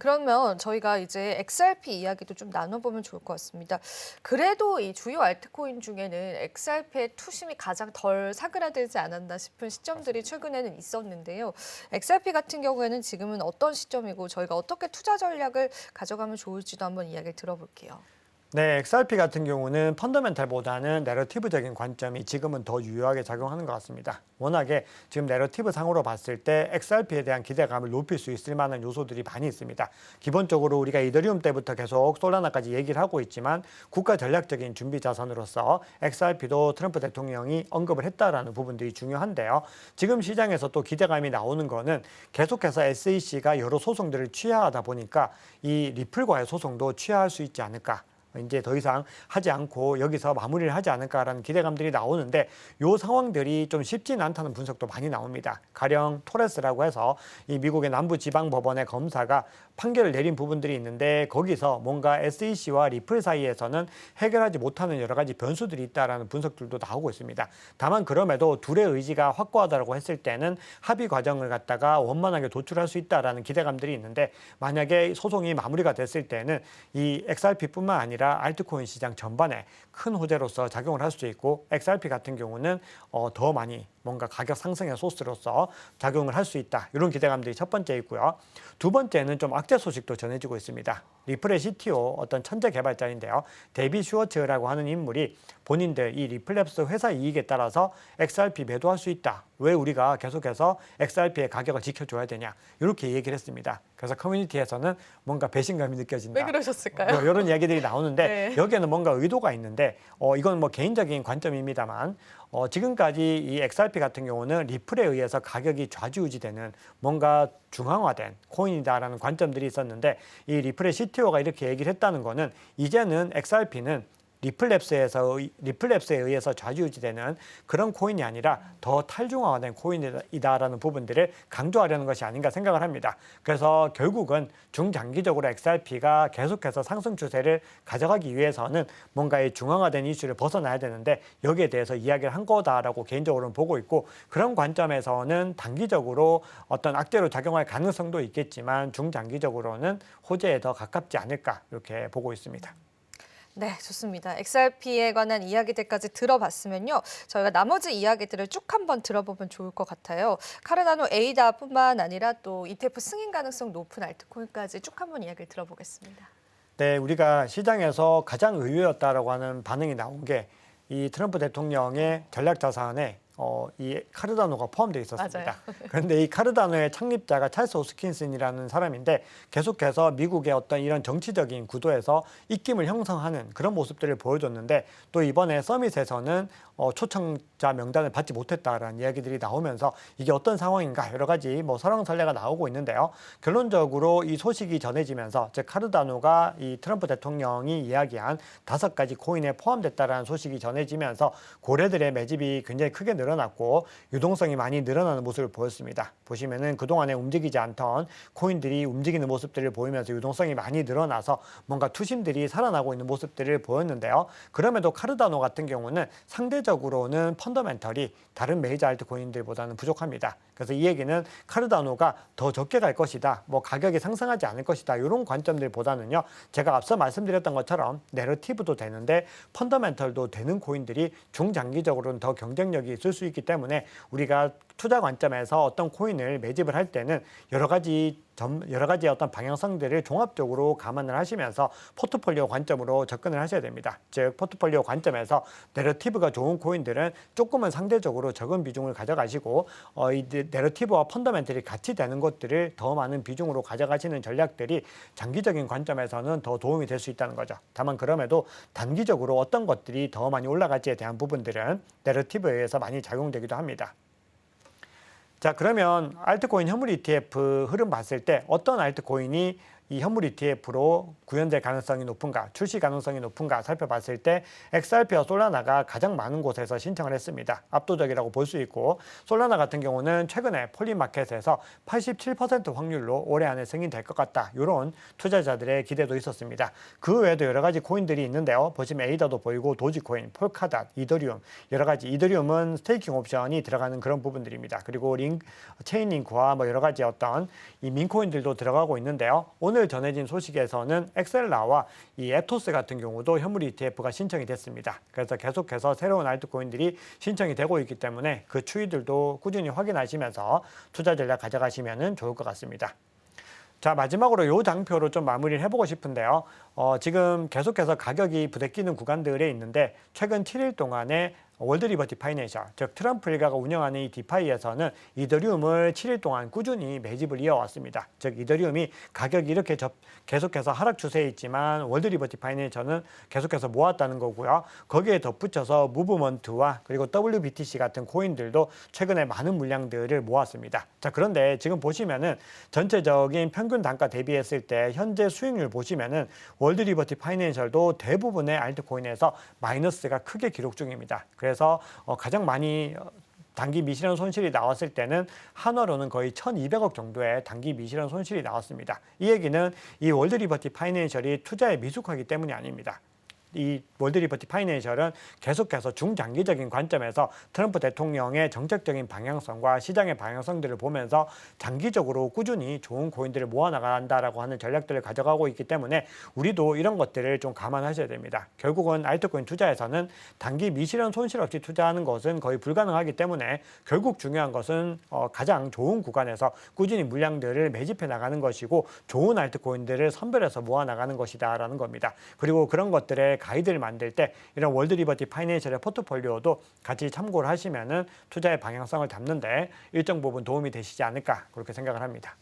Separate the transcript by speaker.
Speaker 1: 그러면 저희가 이제 XRP 이야기도 좀 나눠보면 좋을 것 같습니다. 그래도 이 주요 알트코인 중에는 XRP의 투심이 가장 덜 사그라들지 않았나 싶은 시점들이 최근에는 있었는데요. XRP 같은 경우에는 지금은 어떤 시점이고 저희가 어떻게 투자 전략을 가져가면 좋을지도 한번 이야기를 들어볼게요.
Speaker 2: 네, XRP 같은 경우는 펀더멘탈보다는 내러티브적인 관점이 지금은 더 유효하게 작용하는 것 같습니다. 워낙에 지금 내러티브 상으로 봤을 때 XRP에 대한 기대감을 높일 수 있을 만한 요소들이 많이 있습니다. 기본적으로 우리가 이더리움 때부터 계속 솔라나까지 얘기를 하고 있지만 국가 전략적인 준비 자산으로서 XRP도 트럼프 대통령이 언급을 했다라는 부분들이 중요한데요. 지금 시장에서 또 기대감이 나오는 거는 계속해서 SEC가 여러 소송들을 취하하다 보니까 이 리플과의 소송도 취하할 수 있지 않을까. 이제 더 이상 하지 않고 여기서 마무리를 하지 않을까라는 기대감들이 나오는데 이 상황들이 좀 쉽지는 않다는 분석도 많이 나옵니다. 가령 토레스라고 해서 이 미국의 남부지방법원의 검사가 판결을 내린 부분들이 있는데 거기서 뭔가 SEC와 리플 사이에서는 해결하지 못하는 여러 가지 변수들이 있다라는 분석들도 나오고 있습니다. 다만 그럼에도 둘의 의지가 확고하다고 했을 때는 합의 과정을 갖다가 원만하게 도출할 수 있다라는 기대감들이 있는데 만약에 소송이 마무리가 됐을 때는 이 XRP뿐만 아니라 알트코인 시장 전반에 큰 호재로서 작용을 할 수 있고 XRP 같은 경우는 더 많이 뭔가 가격 상승의 소스로서 작용을 할 수 있다. 이런 기대감들이 첫 번째 있고요. 두 번째는 좀 악재 소식도 전해지고 있습니다. 리플의 CTO 어떤 천재 개발자인데요. 데이비 슈워츠라고 하는 인물이 본인들 이 리플랩스 회사 이익에 따라서 XRP 매도할 수 있다. 왜 우리가 계속해서 XRP의 가격을 지켜줘야 되냐. 이렇게 얘기를 했습니다. 그래서 커뮤니티에서는 뭔가 배신감이 느껴진다.
Speaker 1: 왜 그러셨을까요?
Speaker 2: 이런 이야기들이 나오는데
Speaker 1: 네.
Speaker 2: 여기에는 뭔가 의도가 있는데 이건 뭐 개인적인 관점입니다만 지금까지 이 XRP 같은 경우는 리플에 의해서 가격이 좌지우지되는 뭔가 중앙화된 코인이다라는 관점들이 있었는데 이 리플의 CTO가 이렇게 얘기를 했다는 거는 이제는 XRP는 리플랩스에 의해서 좌지우지되는 그런 코인이 아니라 더 탈중화된 코인이다라는 부분들을 강조하려는 것이 아닌가 생각을 합니다. 그래서 결국은 중장기적으로 XRP가 계속해서 상승 추세를 가져가기 위해서는 뭔가 이 중앙화된 이슈를 벗어나야 되는데 여기에 대해서 이야기를 한 거다라고 개인적으로는 보고 있고 그런 관점에서는 단기적으로 어떤 악재로 작용할 가능성도 있겠지만 중장기적으로는 호재에 더 가깝지 않을까 이렇게 보고 있습니다.
Speaker 1: 네, 좋습니다. XRP에 관한 이야기들까지 들어봤으면요. 저희가 나머지 이야기들을 쭉 한번 들어보면 좋을 것 같아요. 카르다노 에이다뿐만 아니라 또 ETF 승인 가능성 높은 알트코인까지 쭉 한번 이야기를 들어보겠습니다.
Speaker 2: 네, 우리가 시장에서 가장 의외였다라고 하는 반응이 나온 게 이 트럼프 대통령의 전략 자산에 이 카르다노가 포함되어 있었습니다.
Speaker 1: 맞아요.
Speaker 2: 그런데 이 카르다노의 창립자가 찰스 호스킨슨이라는 사람인데 계속해서 미국의 어떤 이런 정치적인 구도에서 입김을 형성하는 그런 모습들을 보여줬는데 또 이번에 서밋에서는 초청자 명단을 받지 못했다라는 이야기들이 나오면서 이게 어떤 상황인가 여러 가지 뭐 설왕설래가 나오고 있는데요. 결론적으로 이 소식이 전해지면서 즉 카르다노가 이 트럼프 대통령이 이야기한 5가지 코인에 포함됐다라는 소식이 전해지면서 고래들의 매집이 굉장히 크게 늘어났고 유동성이 많이 늘어나는 모습을 보였습니다. 보시면은 그동안에 움직이지 않던 코인들이 움직이는 모습들을 보이면서 유동성이 많이 늘어나서 뭔가 투심들이 살아나고 있는 모습들을 보였는데요. 그럼에도 카르다노 같은 경우는 상대적으로는 펀더멘털이 다른 메이저 알트 코인들보다는 부족합니다. 그래서 이 얘기는 카르다노가 더 적게 갈 것이다. 뭐 가격이 상승하지 않을 것이다. 이런 관점들보다는요. 제가 앞서 말씀드렸던 것처럼 내러티브도 되는데 펀더멘털도 되는 코인들이 중장기적으로는 더 경쟁력이 있을 수 있기 때문에 우리가 투자 관점에서 어떤 코인을 매집을 할 때는 여러 가지 어떤 방향성들을 종합적으로 감안을 하시면서 포트폴리오 관점으로 접근을 하셔야 됩니다. 즉 포트폴리오 관점에서 내러티브가 좋은 코인들은 조금은 상대적으로 적은 비중을 가져가시고 이 내러티브와 펀더멘털이 같이 되는 것들을 더 많은 비중으로 가져가시는 전략들이 장기적인 관점에서는 더 도움이 될 수 있다는 거죠. 다만 그럼에도 단기적으로 어떤 것들이 더 많이 올라갈지에 대한 부분들은 내러티브에 의해서 많이 작용되기도 합니다. 자, 그러면 알트코인 현물 ETF 흐름 봤을 때 어떤 알트코인이 이 현물 ETF로 구현될 가능성이 높은가, 출시 가능성이 높은가 살펴봤을 때 XRP와 솔라나가 가장 많은 곳에서 신청을 했습니다. 압도적이라고 볼 수 있고 솔라나 같은 경우는 최근에 폴리마켓에서 87% 확률로 올해 안에 승인될 것 같다. 이런 투자자들의 기대도 있었습니다. 그 외에도 여러 가지 코인들이 있는데요. 보시면 에이다도 보이고 도지코인, 폴카닷, 이더리움 여러 가지 이더리움은 스테이킹 옵션이 들어가는 그런 부분들입니다. 그리고 체인링크와 뭐 여러 가지 어떤 이 민코인들도 들어가고 있는데요. 오늘 오늘 전해진 소식에서는 엑셀라와 이 에토스 같은 경우도 현물 ETF가 신청이 됐습니다. 그래서 계속해서 새로운 알트코인들이 신청이 되고 있기 때문에 그 추이들도 꾸준히 확인하시면서 투자 전략 가져가시면 좋을 것 같습니다. 자, 마지막으로 이 장표로 좀 마무리를 해보고 싶은데요. 지금 계속해서 가격이 부대끼는 구간들에 있는데 최근 7일 동안에 월드리버티 파이낸셜, 즉 트럼프 일가가 운영하는 이 디파이에서는 이더리움을 7일 동안 꾸준히 매집을 이어왔습니다. 즉 이더리움이 가격이 이렇게 계속해서 하락 추세에 있지만 월드리버티 파이낸셜은 계속해서 모았다는 거고요. 거기에 덧붙여서 무브먼트와 그리고 WBTC 같은 코인들도 최근에 많은 물량들을 모았습니다. 자, 그런데 지금 보시면은 전체적인 평균 단가 대비했을 때 현재 수익률 보시면은 월드리버티 파이낸셜도 대부분의 알트코인에서 마이너스가 크게 기록 중입니다. 그래서 가장 많이 단기 미실현 손실이 나왔을 때는 한화로는 거의 1,200억 정도의 단기 미실현 손실이 나왔습니다. 이 얘기는 이 월드리버티 파이낸셜이 투자에 미숙하기 때문이 아닙니다. 이 월드리버티 파이낸셜은 계속해서 중장기적인 관점에서 트럼프 대통령의 정책적인 방향성과 시장의 방향성들을 보면서 장기적으로 꾸준히 좋은 코인들을 모아나간다라고 하는 전략들을 가져가고 있기 때문에 우리도 이런 것들을 좀 감안하셔야 됩니다. 결국은 알트코인 투자에서는 단기 미실현 손실 없이 투자하는 것은 거의 불가능하기 때문에 결국 중요한 것은 가장 좋은 구간에서 꾸준히 물량들을 매집해 나가는 것이고 좋은 알트코인들을 선별해서 모아나가는 것이다라는 겁니다. 그리고 그런 것들의 가이드를 만들 때 이런 월드리버티 파이낸셜의 포트폴리오도 같이 참고를 하시면은 투자의 방향성을 잡는데 일정 부분 도움이 되시지 않을까 그렇게 생각을 합니다.